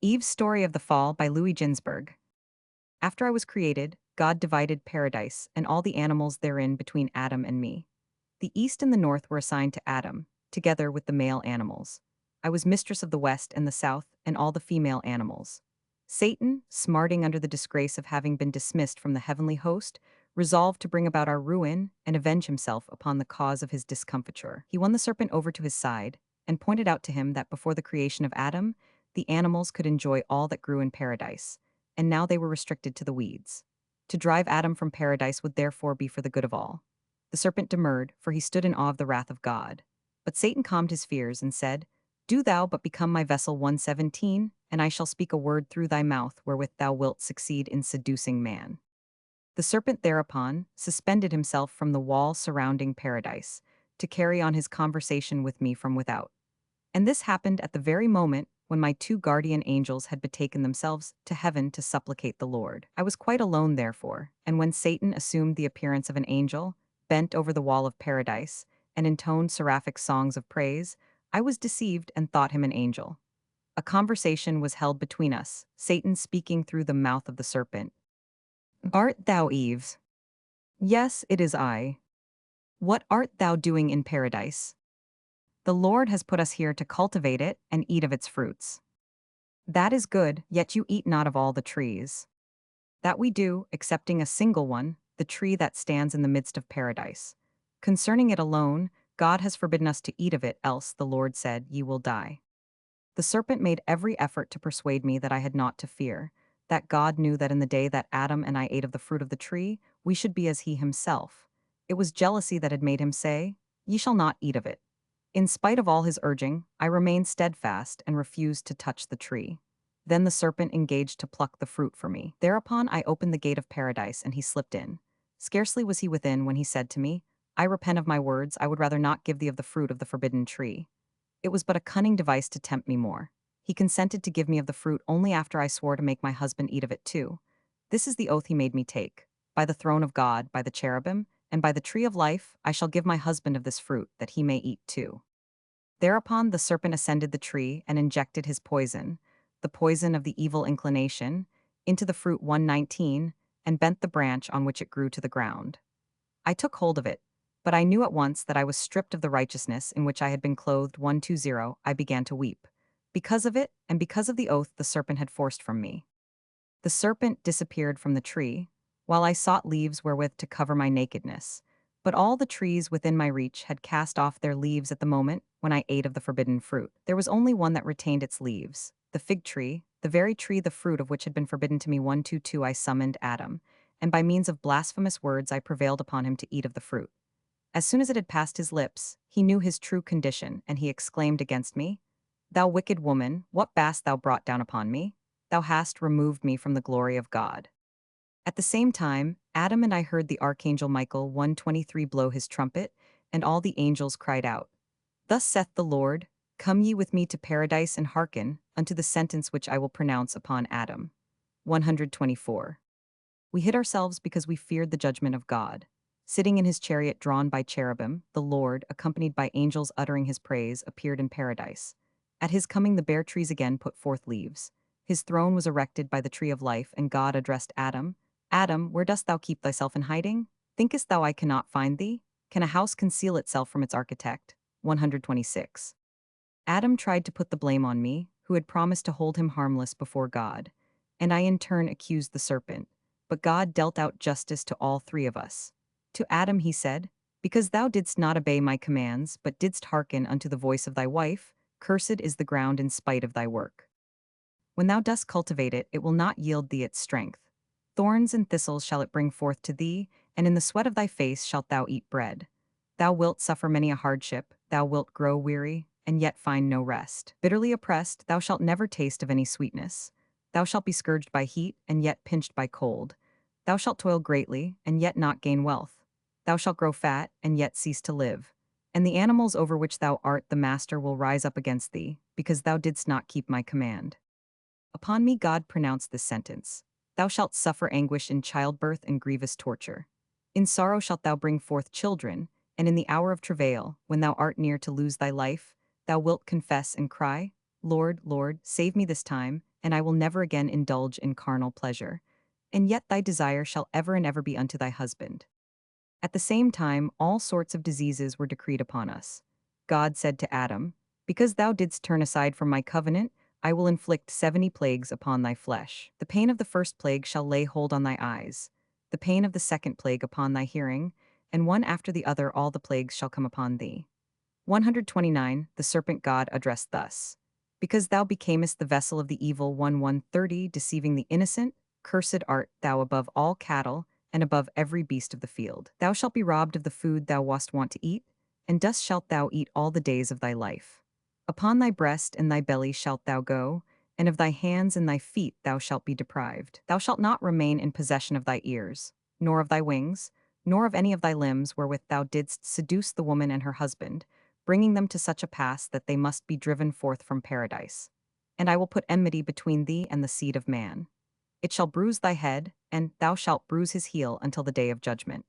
Eve's Story of the Fall by Ginzberg. After I was created, God divided paradise and all the animals therein between Adam and me. The east and the north were assigned to Adam, together with the male animals. I was mistress of the west and the south and all the female animals. Satan, smarting under the disgrace of having been dismissed from the heavenly host, resolved to bring about our ruin and avenge himself upon the cause of his discomfiture. He won the serpent over to his side and pointed out to him that before the creation of Adam, the animals could enjoy all that grew in paradise, and now they were restricted to the weeds. To drive Adam from paradise would therefore be for the good of all. The serpent demurred, for he stood in awe of the wrath of God. But Satan calmed his fears and said, "Do thou but become my vessel 117, and I shall speak a word through thy mouth wherewith thou wilt succeed in seducing man." The serpent thereupon suspended himself from the wall surrounding paradise to carry on his conversation with me from without. And this happened at the very moment when my two guardian angels had betaken themselves to heaven to supplicate the Lord. I was quite alone, therefore, and when Satan assumed the appearance of an angel, bent over the wall of paradise, and intoned seraphic songs of praise, I was deceived and thought him an angel. A conversation was held between us, Satan speaking through the mouth of the serpent. "Art thou Eve?" "Yes, it is I." "What art thou doing in paradise?" "The Lord has put us here to cultivate it and eat of its fruits." "That is good, yet you eat not of all the trees." "That we do, excepting a single one, the tree that stands in the midst of paradise. Concerning it alone, God has forbidden us to eat of it, else, the Lord said, ye will die." The serpent made every effort to persuade me that I had naught to fear, that God knew that in the day that Adam and I ate of the fruit of the tree, we should be as he himself. It was jealousy that had made him say, "Ye shall not eat of it." In spite of all his urging, I remained steadfast and refused to touch the tree. Then the serpent engaged to pluck the fruit for me. Thereupon I opened the gate of paradise and he slipped in. Scarcely was he within when he said to me, "I repent of my words, I would rather not give thee of the fruit of the forbidden tree." It was but a cunning device to tempt me more. He consented to give me of the fruit only after I swore to make my husband eat of it too. This is the oath he made me take. By the throne of God, by the cherubim, and by the tree of life, I shall give my husband of this fruit, that he may eat too. Thereupon the serpent ascended the tree and injected his poison, the poison of the evil inclination, into the fruit 119, and bent the branch on which it grew to the ground. I took hold of it, but I knew at once that I was stripped of the righteousness in which I had been clothed 120. I began to weep. Because of it, and because of the oath the serpent had forced from me. The serpent disappeared from the tree, while I sought leaves wherewith to cover my nakedness. But all the trees within my reach had cast off their leaves at the moment when I ate of the forbidden fruit. There was only one that retained its leaves, the fig tree, the very tree the fruit of which had been forbidden to me 122. I summoned Adam, and by means of blasphemous words I prevailed upon him to eat of the fruit. As soon as it had passed his lips, he knew his true condition, and he exclaimed against me, "Thou wicked woman, what hast thou brought down upon me? Thou hast removed me from the glory of God." At the same time, Adam and I heard the archangel Michael 123 blow his trumpet, and all the angels cried out, "Thus saith the Lord, come ye with me to paradise and hearken unto the sentence which I will pronounce upon Adam." 124. We hid ourselves because we feared the judgment of God. Sitting in his chariot drawn by cherubim, the Lord, accompanied by angels uttering his praise, appeared in paradise. At his coming the bare trees again put forth leaves. His throne was erected by the tree of life, and God addressed Adam, "Adam, where dost thou keep thyself in hiding? Thinkest thou I cannot find thee? Can a house conceal itself from its architect?" 126. Adam tried to put the blame on me, who had promised to hold him harmless before God, and I in turn accused the serpent. But God dealt out justice to all three of us. To Adam he said, "Because thou didst not obey my commands, but didst hearken unto the voice of thy wife, cursed is the ground in spite of thy work. When thou dost cultivate it, it will not yield thee its strength. Thorns and thistles shall it bring forth to thee, and in the sweat of thy face shalt thou eat bread. Thou wilt suffer many a hardship, thou wilt grow weary, and yet find no rest. Bitterly oppressed, thou shalt never taste of any sweetness. Thou shalt be scourged by heat, and yet pinched by cold. Thou shalt toil greatly, and yet not gain wealth. Thou shalt grow fat, and yet cease to live. And the animals over which thou art the master will rise up against thee, because thou didst not keep my command." Upon me God pronounced this sentence: "Thou shalt suffer anguish in childbirth and grievous torture. In sorrow shalt thou bring forth children, and in the hour of travail, when thou art near to lose thy life, thou wilt confess and cry, 'Lord, Lord, save me this time,' and I will never again indulge in carnal pleasure. And yet thy desire shall ever and ever be unto thy husband. At the same time, all sorts of diseases were decreed upon us. God said to Adam, because thou didst turn aside from my covenant, I will inflict 70 plagues upon thy flesh. The pain of the first plague shall lay hold on thy eyes, the pain of the second plague upon thy hearing, and one after the other all the plagues shall come upon thee. 129. The serpent God addressed thus. Because thou becamest the vessel of the evil one 130, deceiving the innocent, cursed art thou above all cattle, and above every beast of the field. Thou shalt be robbed of the food thou wast wont to eat, and dust shalt thou eat all the days of thy life. Upon thy breast and thy belly shalt thou go, and of thy hands and thy feet thou shalt be deprived. Thou shalt not remain in possession of thy ears, nor of thy wings, nor of any of thy limbs wherewith thou didst seduce the woman and her husband, bringing them to such a pass that they must be driven forth from paradise. And I will put enmity between thee and the seed of man. It shall bruise thy head, and thou shalt bruise his heel until the day of judgment.